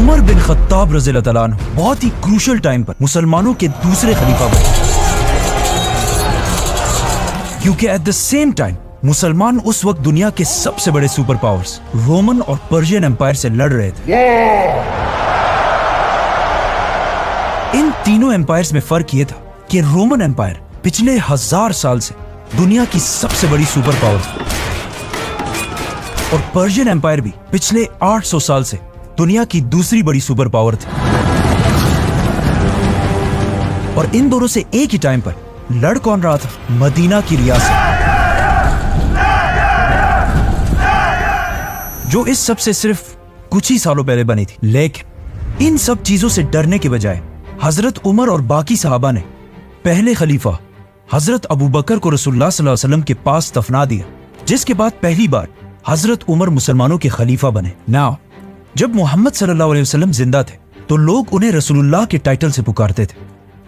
Umar bin Khattab रज़ियल्लाहु तआला अन्हु बहुत ही क्रूशल टाइम पर मुसलमानों के दूसरे खलीफा बने, क्योंकि एट द सेम टाइम मुसलमान उस वक्त दुनिया के सबसे बड़े सुपर पावर्स रोमन और पर्शियन एम्पायर से लड़ रहे थे। इन तीनों एम्पायर्स में फर्क यह था कि रोमन एम्पायर पिछले 1000 साल से दुनिया की सबसे बड़ी सुपर पावर थी और पर्शियन एम्पायर भी पिछले 800 साल से दुनिया की दूसरी बड़ी सुपर पावर थी। और इन दोनों से एक ही टाइम पर लड़ कौन रहा था? मदीना की रियासत, जो इस सब से सिर्फ कुछ ही सालों पहले बनी थी। लेकिन इन सब चीजों से डरने के बजाय हजरत उमर और बाकी सहाबा ने पहले खलीफा हजरत अबू बकर को रसूलुल्लाह सल्लल्लाहु अलैहि वसल्लम के पास दफना दिया, जिसके बाद पहली बार हजरत उमर मुसलमानों के खलीफा बने। नाउ जब मोहम्मद सल्लल्लाहु अलैहि वसल्लम जिंदा थे तो लोग उन्हें रसूलुल्लाह के टाइटल से पुकारते थे,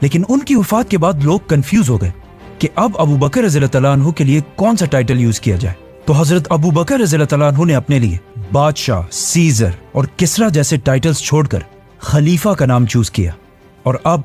लेकिन उनकी वफात के बाद लोग कंफ्यूज हो गए कि अब अबू बकर रज़ियल्लाहु तआला अन्हु के लिए कौन सा टाइटल यूज किया जाए। तो हजरत अबू बकर रज़ियल्लाहु तआला अन्हु ने अपने लिए बादशाह, सीजर और किसरा जैसे टाइटल्स छोड़कर खलीफा का नाम चूज किया। और अब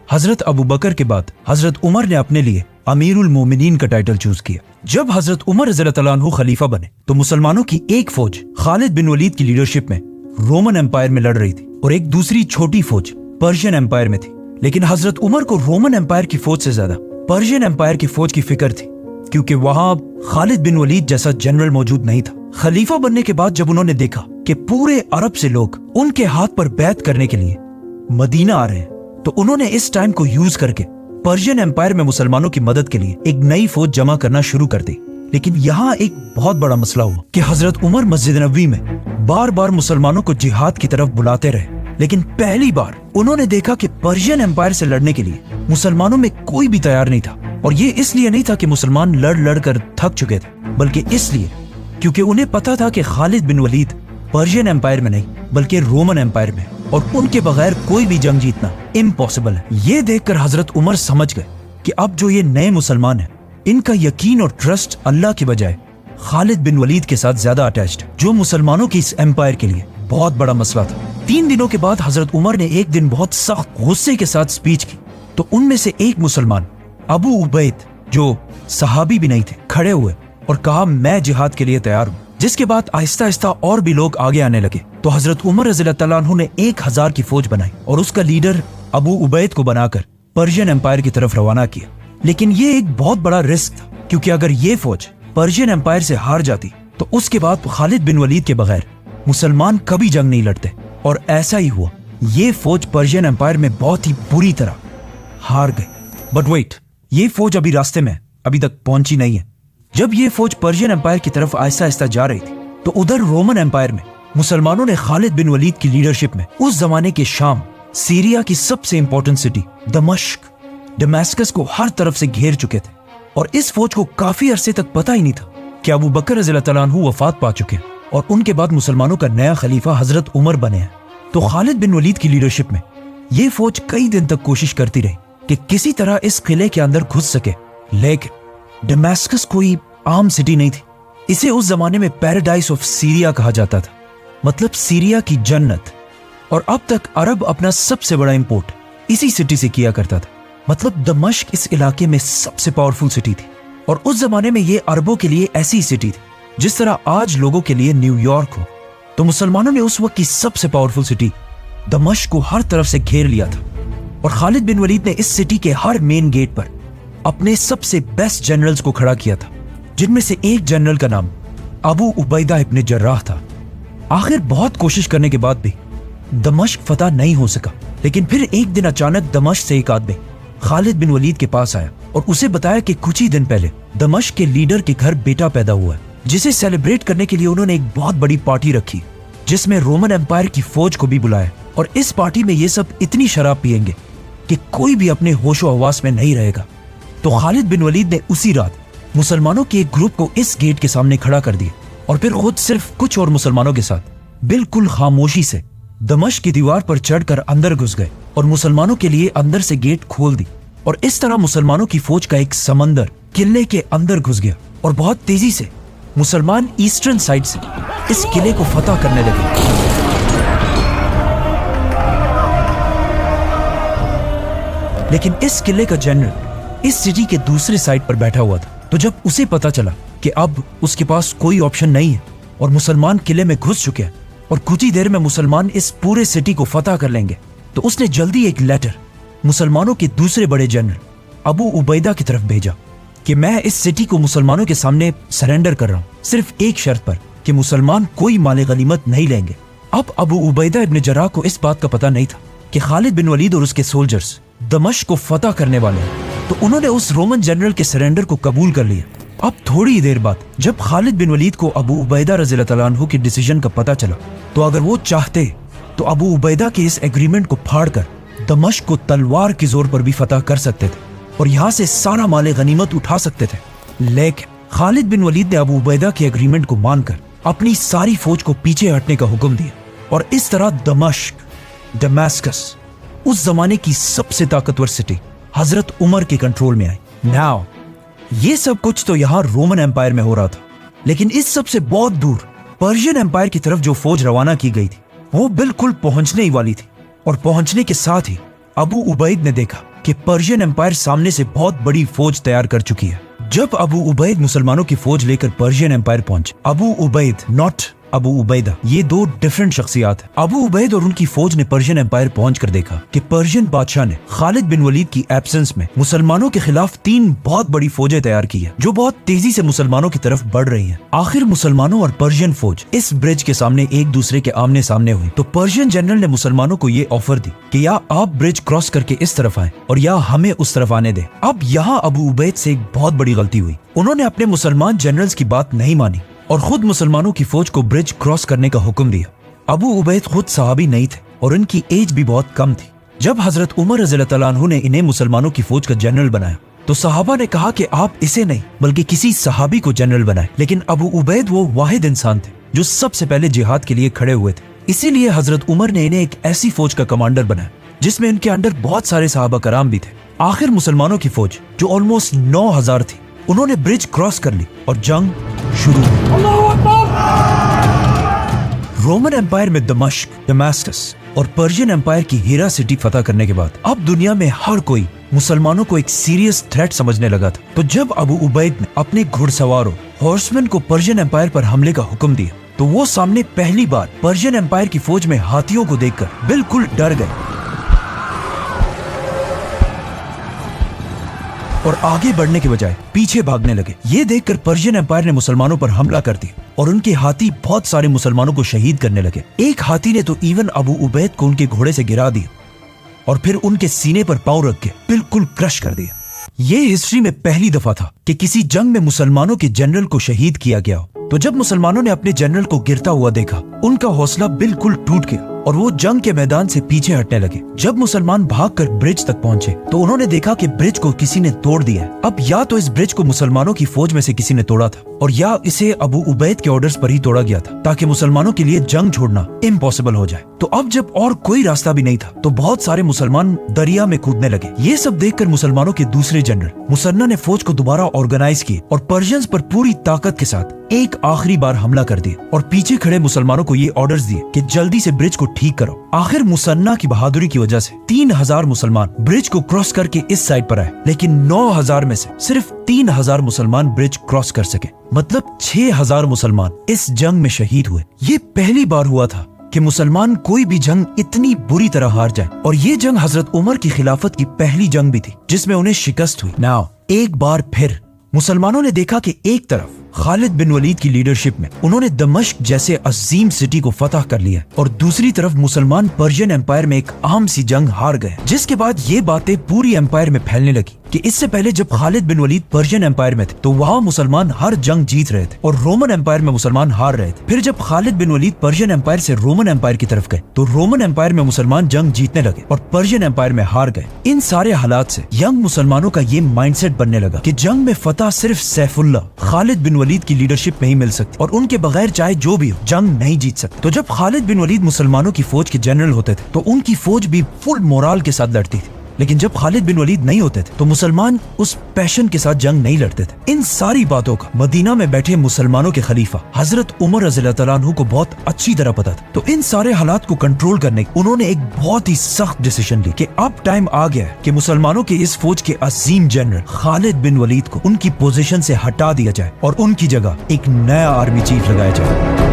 हजरत अबू बकर के बाद हजरत उमर ने अपने लिए अमीरुल मोमिनीन का टाइटल चूज किया। जब हजरत उमर रज़ियल्लाहु तआला अन्हु खलीफा बने तो मुसलमानों की एक फौज खालिद बिन वलीद की लीडरशिप में रोमन एम्पायर में लड़ रही थी और एक दूसरी छोटी फौज पर्शियन एम्पायर में थी। लेकिन हजरत उमर को रोमन एम्पायर की फौज से ज्यादा पर्शियन एम्पायर की फौज की फिक्र थी, क्योंकि वहां खालिद बिन वलीद जैसा जनरल मौजूद नहीं था। खलीफा बनने के बाद जब उन्होंने देखा कि पूरे अरब से लोग उनके हाथ पर बैत करने के लिए मदीना आ रहे हैं, तो उन्होंने इस टाइम को यूज करके पर्शियन एम्पायर में मुसलमानों की मदद के लिए एक नई फौज जमा करना शुरू कर दी। लेकिन यहाँ एक बहुत बड़ा मसला हुआ कि हजरत उमर मस्जिद नबवी में बार बार मुसलमानों को जिहाद की तरफ बुलाते रहे, लेकिन पहली बार उन्होंने देखा कि पर्शियन एम्पायर से लड़ने के लिए मुसलमानों में कोई भी तैयार नहीं था। और ये इसलिए नहीं था कि मुसलमान लड़ लड़ कर थक चुके थे, बल्कि इसलिए क्योंकि उन्हें पता था कि खालिद बिन वलीद पर्शियन एम्पायर में नहीं बल्कि रोमन एम्पायर में, और उनके बगैर कोई भी जंग जीतना इम्पॉसिबल है। ये देखकर हजरत उमर समझ गए कि अब जो ये नए मुसलमान हैं, इनका यकीन और ट्रस्ट अल्लाह के बजाय खालिद बिन वलीद के साथ ज्यादा अटैच्ड है, जो मुसलमानों के इस एम्पायर के लिए बहुत बड़ा मसला था। 3 दिनों के बाद हजरत उमर ने एक दिन बहुत सख्त गुस्से के साथ स्पीच की, तो उनमें से एक मुसलमान अबू उबैद, जो सहाबी भी नहीं थे, खड़े हुए और कहा मैं जिहाद के लिए तैयार हूँ। जिसके बाद आहिस्ता आहिस्ता और भी लोग आगे आने लगे। तो हजरत उमर रज़ियल्लाहु तआला अन्हु ने 1000 की फौज बनाई और उसका लीडर अबू उबैद को बनाकर पर्शियन एम्पायर की तरफ रवाना किया। लेकिन ये एक बहुत बड़ा रिस्क था, क्योंकि अगर ये फौज पर्शियन एम्पायर से हार जाती तो उसके बाद खालिद बिन वलीद के बगैर मुसलमान कभी जंग नहीं लड़ते। और ऐसा ही हुआ, ये फौज पर्शियन एम्पायर में बहुत ही बुरी तरह हार गई। बट वेट, ये फौज अभी रास्ते में, अभी तक पहुंची नहीं है। जब ये फौज पर्शियन एम्पायर की तरफ आहिस्ता आहिस्ता जा रही थी तो उधर रोमन एम्पायर में मुसलमानों ने खालिद बिन वलीद की लीडरशिप में उस जमाने के शाम, सीरिया की सबसे इंपॉर्टेंट सिटी दमिश्क, दमास्कस को हर तरफ से घेर चुके थे। और इस फौज को काफी अरसे तक पता ही नहीं था कि अबू बकर रज़ियल्लाहु तआला अन्हु वफात पा चुके हैं और उनके बाद मुसलमानों का नया खलीफा हजरत उमर बने हैं। तो खालिद बिन वलीद की लीडरशिप में ये फौज कई दिन तक कोशिश करती रही कि किसी तरह इस किले के अंदर घुस सके। लेकिन दमास्कस कोई आम सिटी नहीं थी, इसे उस जमाने में पैराडाइज ऑफ सीरिया कहा जाता था, मतलब सीरिया की जन्नत। और अब तक अरब अपना सबसे बड़ा इंपोर्ट इसी सिटी से किया करता था, मतलब दमिश्क इस इलाके में सबसे पावरफुल सिटी थी। और उस जमाने में ये अरबों के लिए ऐसी सिटी थी जिस तरह आज लोगों के लिए न्यूयॉर्क हो। तो मुसलमानों ने उस वक्त की सबसे पावरफुल सिटी दमिश्क को हर तरफ से घेर लिया था। और खालिद बिन वलीद ने इस सिटी के हर मेन गेट पर अपने सबसे बेस्ट जनरल्स को खड़ा किया था, जिनमें से एक जनरल का नाम अबू उबैदा इब्न जर्राह था। आखिर बहुत कोशिश करने के बाद भी दमिश्क फतह नहीं हो सका, लेकिन फिर एक दिन अचानक दमिश्क से एक आदमी खालिद बिन वलीद के पास आया और उसे बताया कि कुछ ही दिन पहले दमिश्क के लीडर के घर बेटा पैदा हुआ है, जिसे सेलिब्रेट करने के लिए उन्होंने एक बहुत बड़ी पार्टी रखी, जिसमें रोमन एम्पायर की फौज को भी बुलाया। और इस पार्टी में ये सब इतनी शराब पियेंगे कि कोई भी अपने होशो हवास में नहीं रहेगा। तो खालिद बिन वलीद ने उसी रात मुसलमानों के एक ग्रुप को इस गेट के सामने खड़ा कर दिया और फिर खुद सिर्फ कुछ और मुसलमानों के साथ बिल्कुल खामोशी से दमिश्क की दीवार पर चढ़कर अंदर घुस गए और मुसलमानों के लिए अंदर से गेट खोल दी। और इस तरह मुसलमानों की फौज का एक समंदर किले के अंदर घुस गया और बहुत तेजी से मुसलमान ईस्टर्न साइड से इस किले को फतह करने लगे। लेकिन इस किले का जनरल इस सिटी के दूसरे साइड पर बैठा हुआ था। तो जब उसे पता चला कि अब उसके पास कोई ऑप्शन नहीं है और मुसलमान किले में घुस चुके हैं और कुछ ही देर में मुसलमान इस पूरे सिटी को फतह कर लेंगे, तो उसने जल्दी एक लेटर मुसलमानों के दूसरे बड़े जनरल अबू उबैदा की तरफ भेजा कि मैं इस सिटी को मुसलमानों के सामने सरेंडर कर रहा हूँ, सिर्फ एक शर्त पर कि मुसलमान कोई माले गनीमत नहीं लेंगे। अब अबू उबैदा इब्न जर्राह को इस बात का पता नहीं था कि खालिद बिन वलीद और उसके सोल्जर्स दमिश्क को फतह करने वाले हैं, तो उन्होंने उस रोमन जनरल के सरेंडर को कबूल कर लिया। अब थोड़ी देर बाद जब खालिद बिन वलीद को अबू उबैदा रज़ियल्लाहु अन्हु के डिसीजन का पता चला, तो अगर वो चाहते तो अबू उबैदा के इस एग्रीमेंट को फाड़कर दमिश्क को तलवार के जोर पर भी फतह कर सकते थे और यहाँ से सारा माले गनीमत उठा सकते थे। लेकिन खालिद बिन वलीद ने अबू उबैदा के एग्रीमेंट को मानकर अपनी सारी फौज को पीछे हटने का हुक्म दिया और इस तरह दमास्कस उस जमाने की सबसे ताकतवर सिटी हजरत उमर के कंट्रोल में आई। नाउ ये सब कुछ तो यहाँ रोमन एम्पायर में हो रहा था, लेकिन इस सब से बहुत दूर पर्शियन एम्पायर की तरफ जो फौज रवाना की गई थी वो बिल्कुल पहुंचने ही वाली थी। और पहुंचने के साथ ही अबू उबैद ने देखा कि पर्शियन एम्पायर सामने से बहुत बड़ी फौज तैयार कर चुकी है। जब अबू उबैद मुसलमानों की फौज लेकर पर्शियन एम्पायर पहुंचे, अबू उबैद नॉट अबू उबैदा, ये दो डिफरेंट शख्सियात हैं। अबू उबैद और उनकी फौज ने पर्शियन एम्पायर पहुंचकर देखा कि पर्शियन बादशाह ने खालिद बिन वलीद की एब्सेंस में मुसलमानों के खिलाफ 3 बहुत बड़ी फौजें तैयार की है जो बहुत तेजी से मुसलमानों की तरफ बढ़ रही हैं। आखिर मुसलमानों और पर्शियन फौज इस ब्रिज के सामने एक दूसरे के आमने सामने हुई, तो पर्शियन जनरल ने मुसलमानों को ये ऑफर दी कि या आप ब्रिज क्रॉस करके इस तरफ आए और या हमें उस तरफ आने दें। अब यहाँ अबू उबैद से एक बहुत बड़ी गलती हुई, उन्होंने अपने मुसलमान जनरल्स की बात नहीं मानी और खुद मुसलमानों की फौज को ब्रिज क्रॉस करने का हुक्म दिया। अबू उबैद खुद सहाबी नहीं थे और इनकी एज भी बहुत कम थी। जब हजरत उमर रज़ियल्लाहु अन्हु ने इन्हें मुसलमानों की फौज का जनरल बनाया, तो सहाबा ने कहा कि आप इसे नहीं बल्कि किसी सहाबी को जनरल बनाए। लेकिन अबू उबैद वो वाहिद इंसान थे जो सबसे पहले जिहाद के लिए खड़े हुए थे, इसीलिए हजरत उमर ने इन्हें एक ऐसी फौज का कमांडर बनाया जिसमें इनके अंडर बहुत सारे सहाबा कराम भी थे। आखिर मुसलमानों की फौज जो ऑलमोस्ट 9000 थी, उन्होंने ब्रिज क्रॉस कर ली और जंग शुरू हुई। रोमन एम्पायर में दमिश्क, दमास्कस और पर्शियन एम्पायर की हीरा सिटी फतह करने के बाद अब दुनिया में हर कोई मुसलमानों को एक सीरियस थ्रेट समझने lगा था। तो जब अबू उबैद ने अपने घुड़सवारों हॉर्समैन को पर्शियन एम्पायर पर हमले का हुक्म दिया, तो वो सामने पहली बार पर्शियन एम्पायर की फौज में हाथियों को देखकर बिल्कुल डर गए और आगे बढ़ने के बजाय पीछे भागने लगे। ये देखकर पर्शियन एम्पायर ने मुसलमानों पर हमला कर दिया और उनके हाथी बहुत सारे मुसलमानों को शहीद करने लगे। एक हाथी ने तो इवन अबू उबैद को उनके घोड़े से गिरा दिया और फिर उनके सीने पर पांव रख के बिल्कुल क्रश कर दिया। ये हिस्ट्री में पहली दफा था कि किसी जंग में मुसलमानों के जनरल को शहीद किया गया हो। तो जब मुसलमानों ने अपने जनरल को गिरता हुआ देखा, उनका हौसला बिल्कुल टूट गया और वो जंग के मैदान से पीछे हटने लगे। जब मुसलमान भागकर ब्रिज तक पहुंचे, तो उन्होंने देखा कि ब्रिज को किसी ने तोड़ दिया है। अब या तो इस ब्रिज को मुसलमानों की फौज में से किसी ने तोड़ा था और या इसे अबू उबैद के ऑर्डर्स पर ही तोड़ा गया था ताकि मुसलमानों के लिए जंग छोड़ना इम्पॉसिबल हो जाए। तो अब जब और कोई रास्ता भी नहीं था, तो बहुत सारे मुसलमान दरिया में कूदने लगे। ये सब देखकर मुसलमानों के दूसरे जनरल मुसन्ना ने फौज को दोबारा ऑर्गेनाइज किए और पर्शियंस पर पूरी ताकत के साथ एक आखिरी बार हमला कर दिया और पीछे खड़े मुसलमानों को ये ऑर्डर्स दिए कि जल्दी से ब्रिज को ठीक करो। आखिर मुसन्ना की बहादुरी की वजह से 3000 मुसलमान ब्रिज को क्रॉस करके इस साइड पर आए, लेकिन 9000 में से सिर्फ 3000 मुसलमान ब्रिज क्रॉस कर सके। मतलब 6000 मुसलमान इस जंग में शहीद हुए। ये पहली बार हुआ था कि मुसलमान कोई भी जंग इतनी बुरी तरह हार जाए और ये जंग हजरत उमर की खिलाफत की पहली जंग भी थी जिसमें उन्हें शिकस्त हुई। नाउ एक बार फिर मुसलमानों ने देखा कि एक तरफ खालिद बिन वलीद की लीडरशिप में उन्होंने दमिश्क जैसे अजीम सिटी को फतह कर लिया और दूसरी तरफ मुसलमान पर्शियन एम्पायर में एक आम सी जंग हार गए। जिसके बाद ये बातें पूरी एम्पायर में फैलने लगी कि इससे पहले जब खालिद बिन वलीद पर्शियन एम्पायर में थे, तो वहाँ मुसलमान हर जंग जीत रहे थे और रोमन एम्पायर में मुसलमान हार रहे थे। फिर जब खालिद बिन वलीद पर्शियन एम्पायर से रोमन एम्पायर की तरफ गए, तो रोमन एम्पायर में मुसलमान जंग जीतने लगे और पर्शियन एम्पायर में हार गए। इन सारे हालात से यंग मुसलमानों का ये माइंडसेट बनने लगा कि जंग में फतह सिर्फ सैफुल्लाह खालिद बिन वलीद की लीडरशिप में ही मिल सकती और उनके बगैर चाहे जो भी हो जंग नहीं जीत सकते। तो जब खालिद बिन वलीद मुसलमानों की फौज के जनरल होते थे, तो उनकी फौज भी फुल मोराल के साथ लड़ती थी लेकिन जब खालिद बिन वलीद नहीं होते थे तो मुसलमान उस पैशन के साथ जंग नहीं लड़ते थे। इन सारी बातों का मदीना में बैठे मुसलमानों के खलीफा हजरत उमर रज़ियल्लाहु तआला अन्हु को बहुत अच्छी तरह पता था। तो इन सारे हालात को कंट्रोल करने उन्होंने एक बहुत ही सख्त डिसीजन ली कि अब टाइम आ गया है कि मुसलमानों के इस फौज के अजीम जनरल खालिद बिन वलीद को उनकी पोजीशन से हटा दिया जाए और उनकी जगह एक नया आर्मी चीफ लगाया जाए।